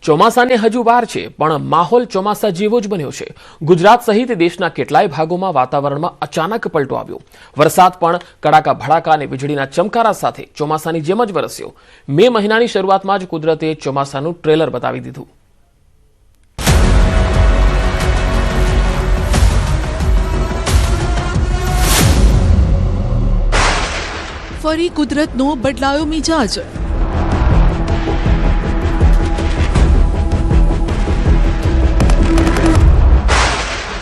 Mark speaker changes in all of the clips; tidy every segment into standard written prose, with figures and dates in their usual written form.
Speaker 1: ચોમાસાને હજુ વાર છે, પણ માહોલ ચોમાસા જેવો જ બન્યો છે। ગુજરાત સહિત દેશના કેટલાય ભાગોમાં વાતાવરણમાં અચાનક પલટો આવ્યો। વરસાદ પણ કડાકા ભડાકા અને વીજળીના ચમકારા સાથે ચોમાસાની જેમ જ વરસ્યો। મે મહિનાની શરૂઆતમાં જ કુદરતે ચોમાસાનું ટ્રેલર બતાવી દીધું।
Speaker 2: ફરી કુદરતનો બદલાયો મિજાજ।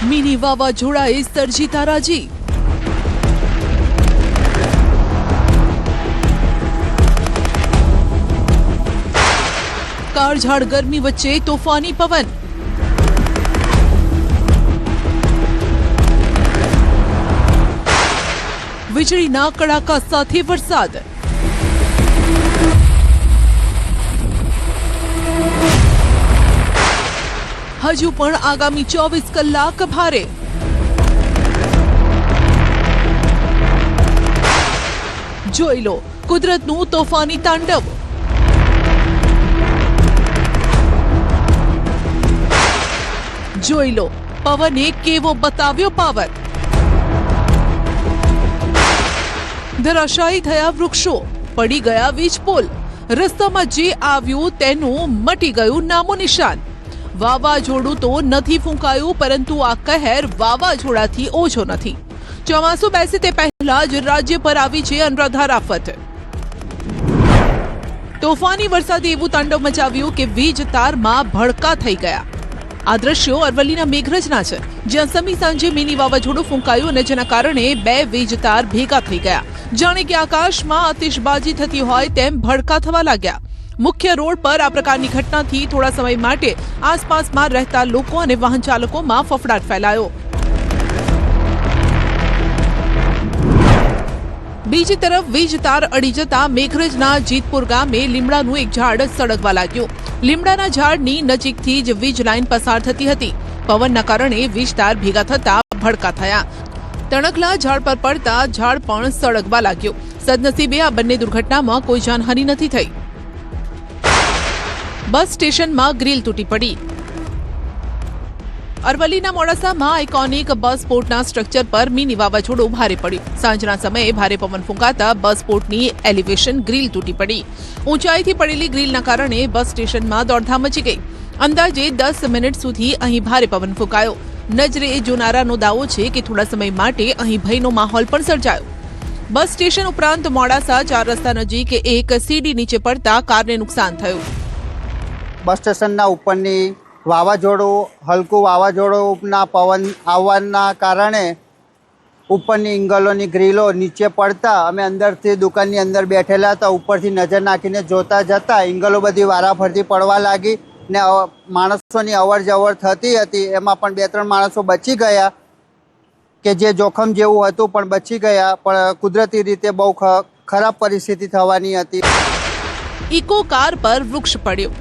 Speaker 2: મિની વાવાઝોડાએ સર્જી તારાજી। કાળઝાળ ગરમી વચ્ચે તોફાની પવન। વીજળીના કડાકા સાથે વરસાદ। હજુ પણ આગામી 24 કલાક ભારે। જોઈ લો કુદરતનું તોફાની તાંડવ। જોઈ લો પવને કેવો બતાવ્યો પાવર। ધરાશાયી થયા વૃક્ષો, પડી ગયા વીજ પોલ, રસ્તામાં જે આવ્યું તેનું મટી ગયું નામો નિશાન। વાવાઝોડું તો નથી ફૂંકાયું, પરંતુ આ કહેર વાવાઝોડાથી ઓછો નથી। ચોમાસું બેસે તે પહેલા જ રાજ્ય પર આવી છે અનરાધાર આફત। તોફાની વરસાદે એવું તાંડવ મચાવ્યું કે વીજ તારમાં ભડકા થઈ ગયા। આ દ્રશ્યો અરવલ્લીના મેઘરજના છે, જ્યાં સમી સાંજે મિની વાવાઝોડું ફૂંકાયું અને જેના કારણે 2 વીજ તાર ભેગા થઈ ગયા। જાણે કે આકાશમાં આતિશબાજી થતી હોય તેમ ભડકા થવા લાગ્યા। મુખ્ય રોડ પર આ પ્રકારની ઘટનાથી થોડા સમય માટે આસપાસમાં રહેતા લોકો અને વાહન ચાલકોમાં ફફડાટ ફેલાયો। બીજી તરફ વીજ તાર અડી જતા મેઘરજના જીતપુર ગામે લીમડાનું એક ઝાડ સળગવા લાગ્યું। લીમડાના ઝાડની નજીકથી જ વીજ લાઇન પસાર થતી હતી। પવનના કારણે વીજ તાર ભેગા થતા ભડકા થયા। તણખલા ઝાડ પર પડતા ઝાડ પણ સળગવા લાગ્યું। સદનસીબે આ બંને દુર્ઘટનામાં કોઈ જાનહાનિ નથી થઈ। બસ સ્ટેશનમાં ગ્રીલ તૂટી પડી। અરવલ્લીના મોડાસામાં આઇકોનિક બસ પોર્ટના સ્ટ્રક્ચર પર મિની વાવાઝોડું ભારે પડ્યું। સાંજના સમયે ભારે પવન ફૂંકાતા બસ પોર્ટની એલિવેશન ગ્રીલ તૂટી પડી। ઊંચાઈથી પડેલી ગ્રીલના કારણે બસ સ્ટેશનમાં દોડધામ મચી ગઈ। અંદાજે 10 મિનિટ સુધી અહીં ભારે પવન ફૂંકાયો। નજરે જોનારાનો દાવો છે કે થોડા સમય માટે અહીં ભયનો માહોલ પણ સર્જાયો। બસ સ્ટેશન ઉપરાંત મોડાસા 4 રસ્તા નજીક એક સીડી નીચે પડતા કારને નુકસાન થયું।
Speaker 3: બસ સ્ટેશનના ઉપરની વાવાઝોડું, હલકું વાવાઝોડુંના પવન આવવાના કારણે ઉપરની ઇંગલોની ગ્રીલો નીચે પડતા અમે અંદરથી દુકાનની અંદર બેઠેલા હતા। ઉપરથી નજર નાખીને જોતા જતા ઇંગલો બધી વારાફરતી પડવા લાગી ને માણસોની અવર જવર થતી હતી। એમાં પણ 2-3 માણસો બચી ગયા કે જે જોખમ જેવું હતું પણ બચી ગયા, પણ કુદરતી રીતે બહુ ખરાબ પરિસ્થિતિ થવાની હતી।
Speaker 2: ઇકો કાર પર વૃક્ષ પડ્યો।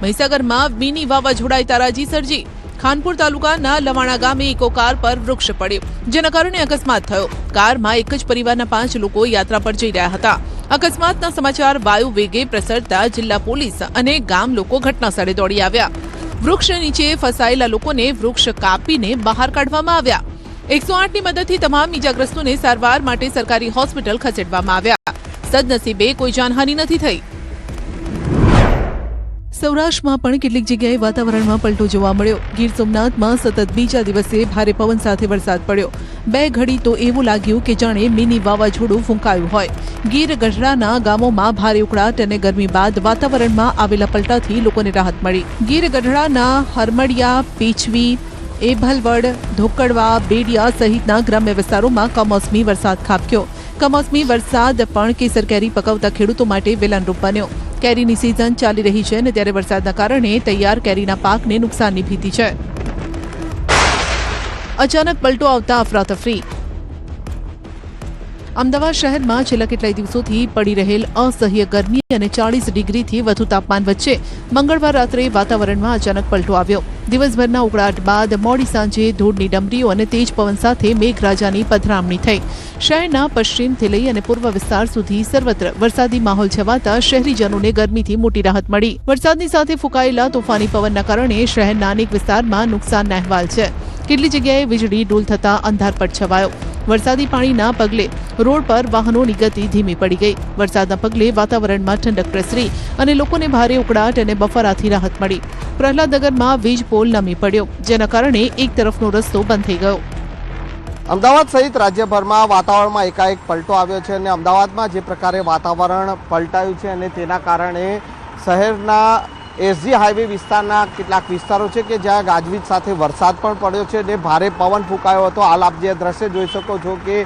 Speaker 2: મહીસાગરમાં મિની વાવાઝોડાએ તારાજી સર્જી। ખાનપુર તાલુકાના લવાણા ગામે ઇકો કાર પર વૃક્ષ પડ્યું, જેના કારણે અકસ્માત થયો। કારમાં એક જ પરિવારના 5 લોકો યાત્રા પર જઈ રહ્યા હતા। અકસ્માતના સમાચાર વાયુ વેગે પ્રસરતા જિલ્લા પોલીસ અને ગામ લોકો ઘટનાસ્થળે દોડી આવ્યા। વૃક્ષ નીચે ફસાયેલા લોકોને વૃક્ષ કાપીને બહાર કાઢવામાં આવ્યા। 108ની મદદથી તમામ ઈજાગ્રસ્તોને સારવાર માટે સરકારી હોસ્પિટલ ખસેડવામાં આવ્યા। સદનસીબે કોઈ જાનહાનિ નથી થઈ। સૌરાષ્ટ્રમાં પણ કેટલીક જગ્યાએ વાતાવરણમાં પલટો જોવા મળ્યો। ગીર સોમનાથમાં સતત બીજા દિવસે ભારે પવન સાથે વરસાદ પડ્યો। 2 ઘડી તો એવું લાગ્યું કે જાણે મિની વાવાઝોડું ફૂંકાયું હોય। ગીર ગઢડાના ગામોમાં ભારે ઉકળાટ અને ગરમી બાદ વાતાવરણમાં આવેલા પલટાથી લોકોને રાહત મળી। ગીર ગઢડાના હરમડિયા, પીછવી, એભલવડ, ધોકડવા, બેડિયા સહિતના ગ્રામ્ય વિસ્તારોમાં કમોસમી વરસાદ ખાબક્યો। કમોસમી વરસાદ પણ કેસર કેરી પકવતા ખેડૂતો માટે વેલાનરૂપ બન્યો। કેરીની સિઝન ચાલી રહી છે અને ત્યારે વરસાદના કારણે તૈયાર કેરીના પાકને નુકસાનની ભીતિ છે। અચાનક પલટો આવતા અફરાતફરી। અમદાવાદ શહેરમાં છેલ્લા કેટલાય દિવસોથી પડી રહેલ અસહ્ય ગરમી અને 40 ડિગ્રીથી વધુ તાપમાન વચ્ચે મંગળવાર રાત્રે વાતાવરણમાં અચાનક પલટો આવ્યો। દિવસભરના ઉકળાટ બાદ મોડી સાંજે ધૂળની ડમરીઓ અને તેજ પવન સાથે મેઘરાજાની પધરામણી થઈ. શહેરના પશ્ચિમથી લઈ અને પૂર્વ વિસ્તાર સુધી સર્વત્ર વરસાદી માહોલ છવાતા શહેરીજનોને ગરમીથી મોટી રાહત મળી. વરસાદની સાથે ફૂંકાયેલા તોફાની પવનના કારણે શહેરના અનેક વિસ્તારમાં નુકસાનના અહેવાલ છે. કેટલી જગ્યાએ વીજળી ડૂલ થતા અંધારપટ છવાયો. વરસાદી પાણીના પગલે રોડ પર વાહનોની ગતિ ધીમી પડી ગઈ. વરસાદના પગલે વાતાવરણમાં ઠંડક પ્રસરી અને લોકોને ભારે ઉકળાટ અને બફારાથી રાહત મળી. પ્રહલાદનગરમાં વીજ પોલ નમી પડ્યો, જેના કારણે એક તરફનો રસ્તો બંધ થઈ ગયો.
Speaker 4: અમદાવાદ સહિત રાજ્યભરમાં વાતાવરણમાં એકાએક પલટો આવ્યો છે અને અમદાવાદમાં જે પ્રકારે વાતાવરણ પલટાયું છે અને તેના કારણે શહેરના એસજી હાઈવે વિસ્તારના કેટલાક વિસ્તારો છે કે જ્યાં ગાજવીજ સાથે વરસાદ પણ પડ્યો છે અને ભારે પવન ફૂંકાયો હતો. હાલ આપ જે દ્રશ્ય જોઈ શકો છો કે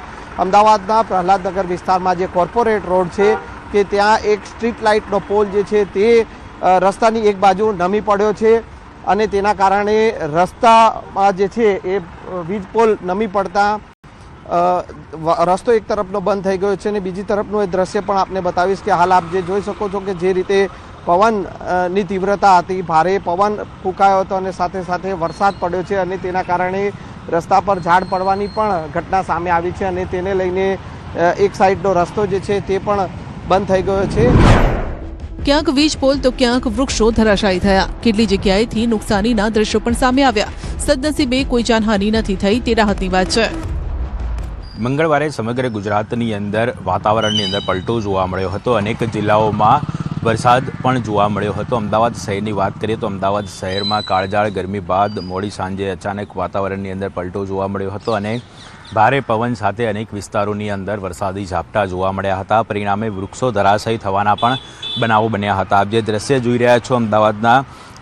Speaker 4: અમદાવાદના પ્રહલાદનગર વિસ્તારમાં જે કોર્પોરેટ રોડ છે કે ત્યાં એક સ્ટ્રીટ લાઇટનો પોલ જે છે તે રસ્તાની એક બાજુ નમી પડ્યો છે અને તેના કારણે રસ્તામાં જે છે એ વીજ પોલ નમી પડતા રસ્તો એક તરફનો બંધ થઈ ગયો છે અને બીજી તરફનું એ દ્રશ્ય પણ આપને બતાવીશ કે હાલ આપ જે જોઈ શકો છો કે જે રીતે પવનની તીવ્રતા હતી, ભારે પવન ફૂંકાયો હતો અને સાથે સાથે વરસાદ પડ્યો છે અને તેના કારણે રસ્તા પર ઝાડ પડવાની પણ ઘટના સામે આવી છે અને તેને લઈને એક સાઈડનો રસ્તો જે છે તે પણ બંધ થઈ ગયો છે.
Speaker 2: ક્યાંક વીજ પોલ તો ક્યાંક વૃક્ષો ધરાશાયી થયા. કેટલી જગ્યાએથી નુકસાનીના દ્રશ્યો પણ સામે આવ્યા. સદનસીબે કોઈ જાનહાનિ નથી થઈ તે રાહતની વાત છે.
Speaker 5: મંગળવારે સમગ્ર ગુજરાતની અંદર વાતાવરણની અંદર પલટો જોવા મળ્યો હતો. અનેક જિલ્લાઓમાં વરસાદ પણ જોવા મળ્યો હતો. અમદાવાદ શહેરની વાત કરીએ તો અમદાવાદ શહેરમાં કાળઝાળ ગરમી બાદ મોડી સાંજે અચાનક વાતાવરણની અંદર પલટો જોવા મળ્યો હતો અને ભારે પવન સાથે અનેક વિસ્તારોની અંદર વરસાદી ઝાપટા જોવા મળ્યા હતા. પરિણામે વૃક્ષો ધરાશાયી થવાના પણ બનાવો બન્યા હતા. આપ જે દ્રશ્ય જોઈ રહ્યા છો અમદાવાદના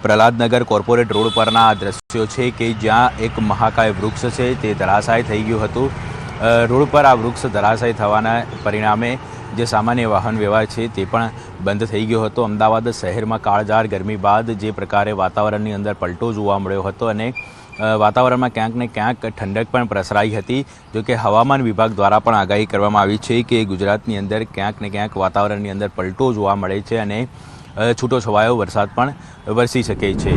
Speaker 5: પ્રહલાદનગર કોર્પોરેટ રોડ પરના આ દ્રશ્યો છે કે જ્યાં એક મહાકાય વૃક્ષ છે તે ધરાશાયી થઈ ગયું હતું. રોડ પર આ વૃક્ષ ધરાશાયી થવાના પરિણામે જે સામાન્ય વાહન વ્યવહાર છે તે પણ બંધ થઈ ગયો હતો. અમદાવાદ શહેરમાં કાળઝાળ ગરમી બાદ જે પ્રકારે વાતાવરણની અંદર પલટો જોવા મળ્યો હતો અને વાતાવરણમાં ક્યાંક ને ક્યાંક ઠંડક પણ પ્રસરાઈ હતી. જોકે હવામાન વિભાગ દ્વારા પણ આગાહી કરવામાં આવી છે કે ગુજરાતની અંદર ક્યાંક ને ક્યાંક વાતાવરણની અંદર પલટો જોવા મળે છે અને છૂટો છવાયો વરસાદ પણ વરસી શકે છે.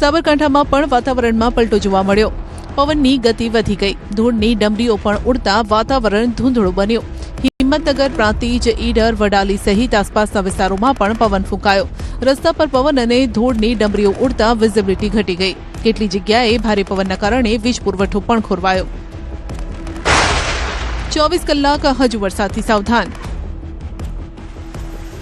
Speaker 2: સાબરકાંઠામાં પણ વાતાવરણમાં પલટો જોવા મળ્યો. પવનની ગતિ વધી ગઈ. ધૂળની ડમરીઓ પણ ઉડતા વાતાવરણ ધૂંધળું બન્યું. હિંમતનગર, પ્રાંતિજ, ઈડર, વડાલી સહિત આસપાસના વિસ્તારોમાં પણ પવન ફૂંકાયો. રસ્તા પર પવન અને ધૂળની ડમરીઓ ઉડતા વિઝિબિલિટી ઘટી ગઈ. કેટલી જગ્યાએ ભારે પવનના કારણે વીજ પુરવઠો પણ ખોરવાયો. 24 કલાક હજુ વરસાદથી સાવધાન.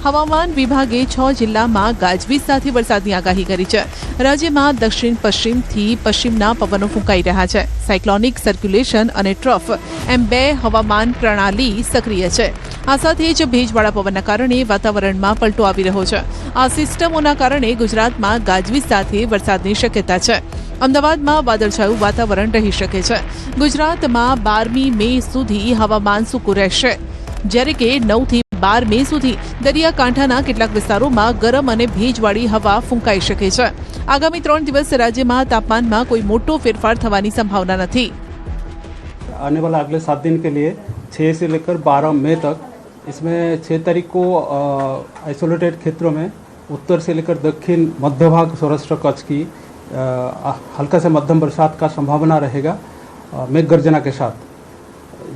Speaker 2: હવામાન વિભાગે 6 જિલ્લામાં ગાજવીજ સાથે વરસાદની આગાહી કરી છે. રાજ્યમાં દક્ષિણ પશ્ચિમથી પશ્ચિમના પવનો ફૂંકાઈ રહ્યા છે. સાયક્લોનિક સર્ક્યુલેશન અને ટ્રફ એમ 2 હવામાન પ્રણાલી સક્રિય છે. આ સાથે જ ભેજવાળા પવનના કારણે વાતાવરણમાં પલટો આવી રહ્યો છે. આ સિસ્ટમોના કારણે ગુજરાતમાં ગાજવીજ સાથે વરસાદની શક્યતા છે. અમદાવાદમાં વાદળછાયું વાતાવરણ રહી શકે છે. ગુજરાતમાં 12મી મે સુધી હવામાન સૂકું રહેશે, જ્યારે કે 9 થી 12 મે સુધી દરિયાકાંઠાના કેટલાક વિસ્તારોમાં ગરમ અને ભેજવાળી હવા ફૂંકાઈ શકે છે. આગામી 3 દિવસ राज्यમાં તાપમાનમાં કોઈ મોટો ફેરફાર થવાની સંભાવના નથી.
Speaker 6: आने वाला अगले 7 दिन के लिए 6 से लेकर 12 मई तक इसमें 6 तारीख को आइसोलेटेड क्षेत्रों में उत्तर से लेकर दक्षिण मध्य भाग सौराष्ट्र कच्छ की हल्का से मध्यम बरसात का संभावना रहेगा मेघ गर्जना के साथ.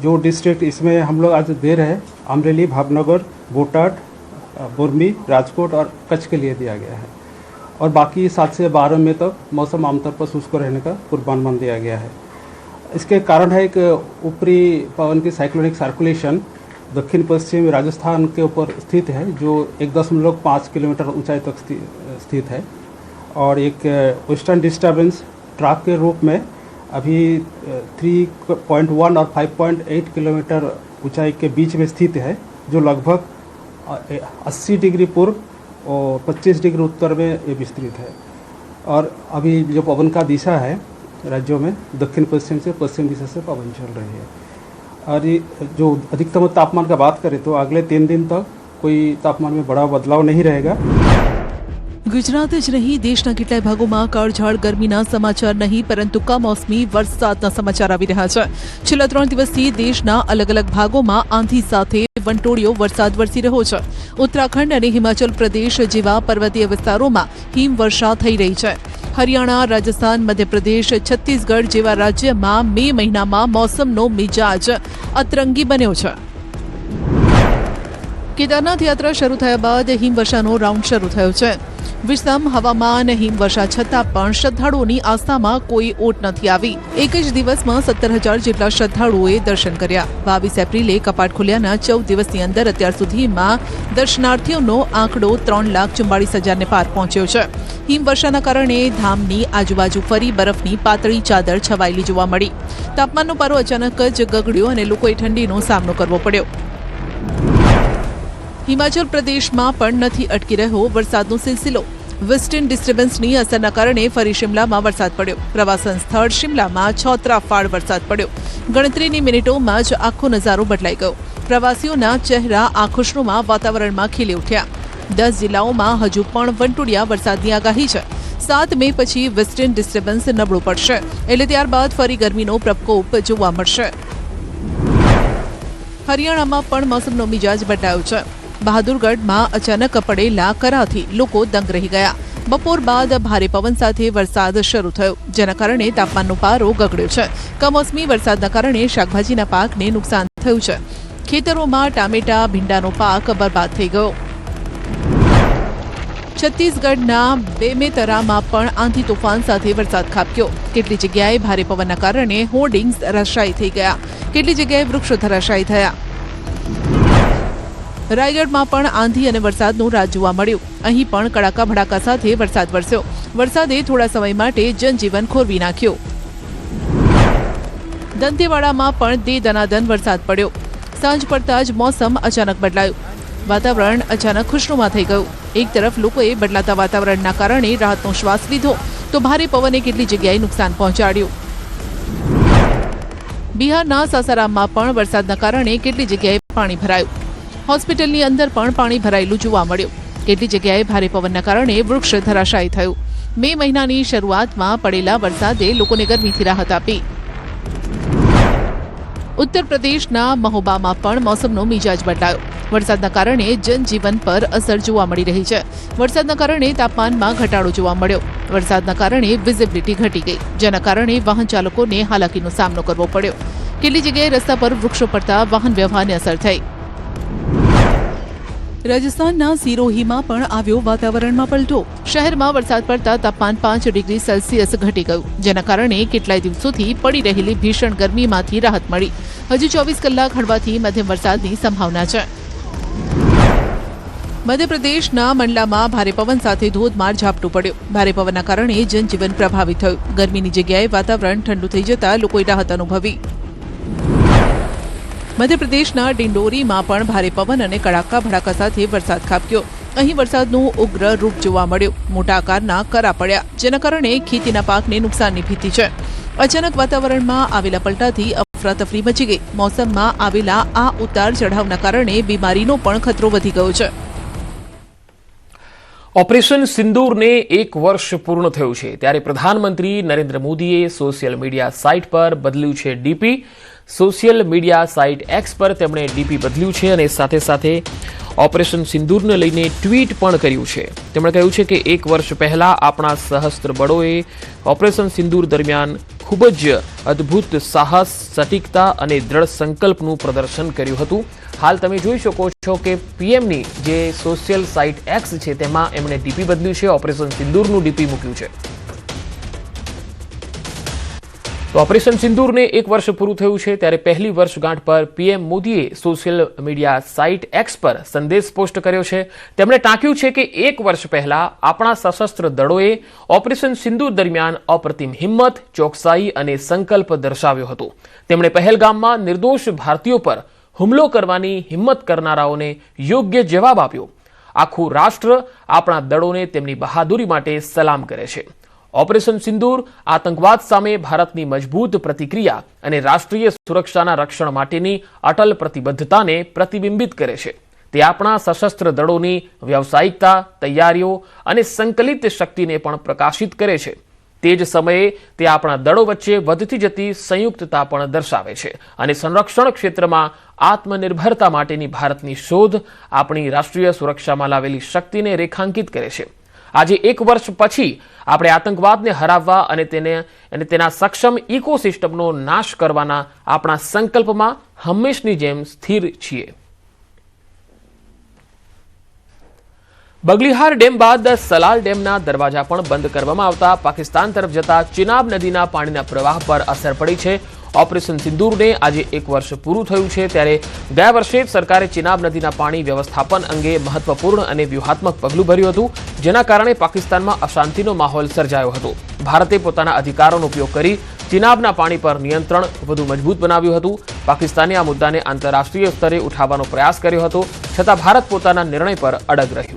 Speaker 6: जो डिस्ट्रिक्ट इसमें हम लोग आज दे रहे हैं अमरेली, भावनगर, बोटाड, बुरमी, राजकोट और कच्छ के लिए दिया गया है और बाकी 7 से 12 मई तक मौसम आमतौर पर शुष्क रहने का पूर्वानुमान दिया गया है. इसके कारण है एक ऊपरी पवन की साइक्लोनिक सर्कुलेशन दक्षिण पश्चिम राजस्थान के ऊपर स्थित है जो 1.5 किलोमीटर ऊंचाई तक स्थित है और एक वेस्टर्न डिस्टर्बेंस ट्रैक के रूप में अभी 3.1 और 5.8 किलोमीटर ऊंचाई के बीच में स्थित है जो लगभग 80 डिग्री पूर्व और 25 डिग्री उत्तर में ये विस्तृत है. और अभी जो पवन का दिशा है राज्यों में दक्षिण पश्चिम से पश्चिम दिशा से पवन चल रही है. और ये जो अधिकतम तापमान का बात करें तो अगले 3 दिन तक कोई तापमान में बड़ा बदलाव नहीं रहेगा.
Speaker 2: ગુજરાત જ નહીં, દેશના કેટલાય ભાગોમાં કાળઝાળ ગરમીના સમાચાર નહીં પરંતુ કમોસમી વરસાદના સમાચાર આવી રહ્યા છે. છેલ્લા 3 દિવસથી દેશના અલગ અલગ ભાગોમાં આંધી સાથે વંટોળિયો વરસાદ વરસી રહ્યો છે. ઉત્તરાખંડ અને હિમાચલ પ્રદેશ જેવા પર્વતીય વિસ્તારોમાં હિમવર્ષા થઈ રહી છે. હરિયાણા, રાજસ્થાન, મધ્યપ્રદેશ, છત્તીસગઢ જેવા રાજ્યમાં મે મહિનામાં મોસમનો મિજાજ અતરંગી બન્યો છે. કેદારનાથ યાત્રા શરૂ થયા બાદ હિમવર્ષાનો રાઉન્ડ શરૂ થયો છે. વિષમ હવામાન, હિમવર્ષા છતાં પણ શ્રદ્ધાળુઓની આસ્થામાં કોઈ ઓટ નથી આવી. એક જ દિવસમાં 17,000 જેટલા શ્રદ્ધાળુઓએ દર્શન કર્યા. 22 એપ્રિલે કપાટ ખુલ્યાના 14 દિવસની અંદર અત્યાર સુધીમાં દર્શનાર્થીઓનો આંકડો 3,44,000ને પાર પહોંચ્યો છે. હિમવર્ષાના કારણે ધામની આજુબાજુ ફરી બરફની પાતળી ચાદર છવાયેલી જોવા મળી. તાપમાનનો પારો અચાનક જ ગગડ્યો અને લોકોએ ઠંડીનો સામનો કરવો પડ્યો. હિમાચલ પ્રદેશમાં પણ નથી અટકી રહ્યો વરસાદનો સિલસિલો. વેસ્ટર્ન ડિસ્ટર્બન્સની અસરના કારણે ફરી શિમલામાં વરસાદ પડ્યો. પ્રવાસન સ્થળ શિમલામાં છોતરાફાડ વરસાદ પડ્યો. ગણતરીની મિનિટોમાં જ આખો નજારો બદલાઈ ગયો. પ્રવાસીઓના ચહેરા આખુશનુમા વાતાવરણમાં ખીલી ઉઠ્યા. 10 જિલ્લાઓમાં હજુ પણ વંટોળિયા વરસાદની આગાહી છે. 7 મે પછી વેસ્ટર્ન ડિસ્ટર્બન્સ નબળું પડશે એટલે ત્યારબાદ ફરી ગરમીનો પ્રકોપ જોવા મળશે. હરિયાણામાં પણ મોસમનો મિજાજ બદલાયો છે. બહાદુરગઢમાં અચાનક પડેલા કરાથી લોકો દંગ રહી ગયા. બપોર બાદ ભારે પવન સાથે વરસાદ શરૂ થયો, જેના કારણે તાપમાનનો પારો ગગડ્યો છે. કમોસમી વરસાદના કારણે શાકભાજીના પાકને નુકસાન થયું છે. ખેતરોમાં ટામેટા, ભીંડાનો પાક બરબાદ થઈ ગયો. છત્તીસગઢના બેમેતરામાં પણ આંધી તોફાન સાથે વરસાદ ખાબક્યો. કેટલી જગ્યાએ ભારે પવનના કારણે હોર્ડિંગ્સ ધરાશાયી થઈ ગયા. કેટલી જગ્યાએ વૃક્ષો ધરાશાયી થયા. રાયગઢમાં પણ આંધી અને વરસાદનું રાજ જોવા મળ્યું. અહીં પણ કડાકા ભડાકા સાથે વરસાદ વરસ્યો. વરસાદે થોડા સમય માટે જનજીવન ખોરવી નાખ્યું. દંતેવાડામાં પણ દે દનાદન વરસાદ પડ્યો. સાંજ પડતા જ મોસમ અચાનક બદલાયું. વાતાવરણ અચાનક ખુશનુમા થઈ ગયું. એક તરફ લોકોએ બદલાતા વાતાવરણના કારણે રાહતનો શ્વાસ લીધો, તો ભારે પવને કેટલી જગ્યાએ નુકસાન પહોંચાડ્યું. બિહારના સાસારામમાં પણ વરસાદના કારણે કેટલી જગ્યાએ પાણી ભરાયું. હોસ્પિટલની અંદર પણ પાણી ભરાયેલું જોવા મળ્યું. કેટલી જગ્યાએ ભારે પવનના કારણે વૃક્ષ ધરાશાયી થયું. મે મહિનાની શરૂઆતમાં પડેલા વરસાદે લોકોને ગરમીથી રાહત આપી. ઉત્તર પ્રદેશના મહોબામાં પણ મોસમનો મિજાજ બદલાયો. વરસાદના કારણે જનજીવન પર અસર જોવા મળી રહી છે. વરસાદના કારણે તાપમાનમાં ઘટાડો જોવા મળ્યો. વરસાદના કારણે વિઝિબિલિટી ઘટી ગઈ, જેના કારણે વાહન ચાલકોને હાલાકીનો સામનો કરવો પડ્યો. કેટલી જગ્યાએ રસ્તા પર વૃક્ષો પડતા વાહન વ્યવહારને અસર થઈ. રાજસ્થાનના સિરોહીમાં પણ આવ્યો વાતાવરણમાં પલટો. શહેરમાં વરસાદ પડતા તાપમાન 5 ડિગ્રી સેલ્સિયસ ઘટી ગયું, જેના કારણે કેટલાય દિવસોથી પડી રહેલી ભીષણ ગરમીમાંથી રાહત મળી. હજુ 24 કલાક હળવાથી મધ્યમ વરસાદની સંભાવના છે. મધ્યપ્રદેશના મંડલામાં ભારે પવન સાથે ધોધમાર ઝાપટું પડ્યું. ભારે પવનના કારણે જનજીવન પ્રભાવિત થયું. ગરમીની જગ્યાએ વાતાવરણ ઠંડુ થઈ જતા લોકોએ રાહત અનુભવી. મધ્યપ્રદેશના ડિંડોરીમાં પણ ભારે પવન અને કડાકા ભડાકા સાથે વરસાદ ખાબક્યો. અહીં વરસાદનું ઉગ્ર રૂપ જોવા મળ્યું. મોટા આકારના કરા પડ્યા, જેના કારણે ખેતીના પાકને નુકસાનની ભીતિ છે. અચાનક વાતાવરણમાં આવેલા પલટાથી અફરાતફરી મચી ગઈ. મોસમમાં આવેલા આ ઉતાર ચઢાવના કારણે બીમારીનો પણ ખતરો વધી ગયો છે.
Speaker 1: ઓપરેશન સિંદૂરને 1 વર્ષ પૂર્ણ થયું છે, ત્યારે પ્રધાનમંત્રી નરેન્દ્ર મોદીએ સોશિયલ મીડિયા સાઇટ પર બદલ્યું છે DP. Social media site x પર તેમણે ડીપી બદલ્યું છે અને સાથે સાથે ઓપરેશન સિંદૂરને લઈને ટ્વીટ પણ કર્યું છે. તેમણે કહ્યું છે કે 1 વર્ષ પહેલા આપણા સશસ્ત્ર બળોએ ઓપરેશન સિંદૂર દરમિયાન ખૂબ જ અદ્ભુત સાહસ, સટીકતા અને દ્રઢ સંકલ્પનું પ્રદર્શન કર્યું હતું. હાલ તમે જોઈ શકો છો કે પીએમની જે સોશિયલ સાઇટ એક્સ છે તેમાં એમણે ડીપી બદલ્યું છે, ઓપરેશન સિંદૂરનું ડીપી મૂક્યું છે. તો ઓપરેશન સિંદૂરને 1 વર્ષ પૂરું થયું છે, ત્યારે પહેલી વર્ષગાંઠ પર પીએમ મોદીએ સોશિયલ મીડિયા સાઇટ એક્સ પર સંદેશ પોસ્ટ કર્યો છે. તેમણે ટાંક્યું છે કે 1 વર્ષ પહેલા આપણા સશસ્ત્ર દળોએ ઓપરેશન સિંદૂર દરમિયાન અપ્રતિમ હિંમત, ચોકસાઈ અને સંકલ્પ દર્શાવ્યો હતો. તેમણે પહેલગામમાં નિર્દોષ ભારતીયો પર હુમલો કરવાની હિંમત કરનારાઓને યોગ્ય જવાબ આપ્યો. આખું રાષ્ટ્ર આપણા દળોને તેમની બહાદુરી માટે સલામ કરે છે. ઓપરેશન સિંદૂર આતંકવાદ સામે ભારતની મજબૂત પ્રતિક્રિયા અને રાષ્ટ્રીય સુરક્ષાના રક્ષણ માટેની અટલ પ્રતિબદ્ધતાને પ્રતિબિંબિત કરે છે. તે આપણા સશસ્ત્ર દળોની વ્યાવસાયિકતા, તૈયારીઓ અને સંકલિત શક્તિને પણ પ્રકાશિત કરે છે. તે જ સમયે તે આપણા દળો વચ્ચે વધતી જતી સંયુક્તતા પણ દર્શાવે છે અને સંરક્ષણ ક્ષેત્રમાં આત્મનિર્ભરતા માટેની ભારતની શોધ આપણી રાષ્ટ્રીય સુરક્ષામાં લાવેલી શક્તિને રેખાંકિત કરે છે. આજે 1 વર્ષ પછી આપણે આતંકવાદને હરાવવા અને તેના સક્ષમ ઇકોસિસ્ટમનો નાશ કરવાના આપણા સંકલ્પમાં હંમેશની જેમ સ્થિર છીએ. બગલીહાર ડેમ બાદ સલાલ ડેમના દરવાજા પણ બંધ કરવામાં આવતા પાકિસ્તાન તરફ જતા ચિનાબ નદીના પાણીના પ્રવાહ પર અસર પડી છે. ઓપરેશન સિંદૂરને આજે 1 વર્ષ પૂરું થયું છે, ત્યારે ગયા વર્ષે જ સરકારે ચિનાબ નદીના પાણી વ્યવસ્થાપન અંગે મહત્વપૂર્ણ અને વ્યૂહાત્મક પગલું ભર્યું હતું, જેના કારણે પાકિસ્તાનમાં અશાંતિનો માહોલ સર્જાયો હતો. ભારતે પોતાના અધિકારોનો ઉપયોગ કરી ચિનાબના પાણી પર નિયંત્રણ વધુ મજબૂત બનાવ્યું હતું. પાકિસ્તાને આ મુદ્દાને આંતરરાષ્ટ્રીય સ્તરે ઉઠાવવાનો પ્રયાસ કર્યો હતો, છતાં ભારત પોતાના નિર્ણય પર અડગ રહ્યું.